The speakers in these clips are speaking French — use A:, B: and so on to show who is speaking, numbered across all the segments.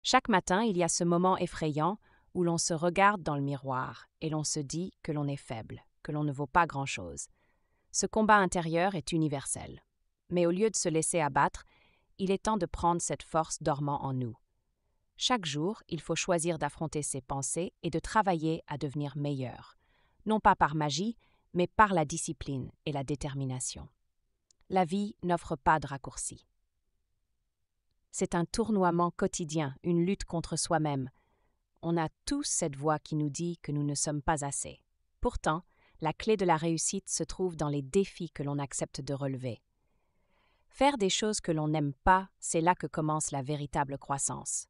A: Chaque matin, il y a ce moment effrayant où l'on se regarde dans le miroir et l'on se dit que l'on est faible, que l'on ne vaut pas grand-chose. Ce combat intérieur est universel. Mais au lieu de se laisser abattre, il est temps de prendre cette force dormant en nous. Chaque jour, il faut choisir d'affronter ses pensées et de travailler à devenir meilleur, non pas par magie, mais par la discipline et la détermination. La vie n'offre pas de raccourcis. C'est un tournoiement quotidien, une lutte contre soi-même. On a tous cette voix qui nous dit que nous ne sommes pas assez. Pourtant, la clé de la réussite se trouve dans les défis que l'on accepte de relever. Faire des choses que l'on n'aime pas, c'est là que commence la véritable croissance.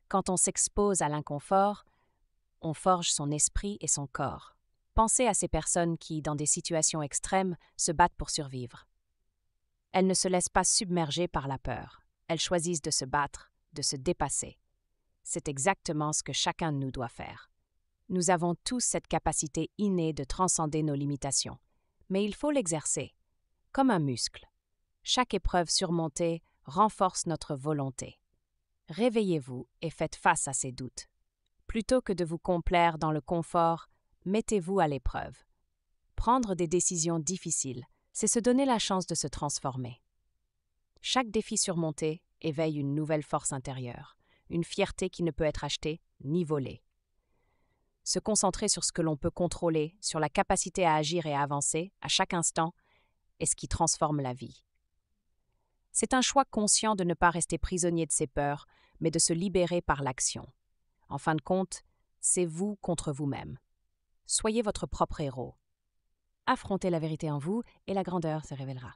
A: Quand on s'expose à l'inconfort, on forge son esprit et son corps. Pensez à ces personnes qui, dans des situations extrêmes, se battent pour survivre. Elles ne se laissent pas submerger par la peur. Elles choisissent de se battre, de se dépasser. C'est exactement ce que chacun de nous doit faire. Nous avons tous cette capacité innée de transcender nos limitations. Mais il faut l'exercer, comme un muscle. Chaque épreuve surmontée renforce notre volonté. Réveillez-vous et faites face à ces doutes. Plutôt que de vous complaire dans le confort, mettez-vous à l'épreuve. Prendre des décisions difficiles, c'est se donner la chance de se transformer. Chaque défi surmonté éveille une nouvelle force intérieure, une fierté qui ne peut être achetée ni volée. Se concentrer sur ce que l'on peut contrôler, sur la capacité à agir et à avancer, à chaque instant, est ce qui transforme la vie. C'est un choix conscient de ne pas rester prisonnier de ses peurs, mais de se libérer par l'action. En fin de compte, c'est vous contre vous-même. Soyez votre propre héros. Affrontez la vérité en vous et la grandeur se révélera.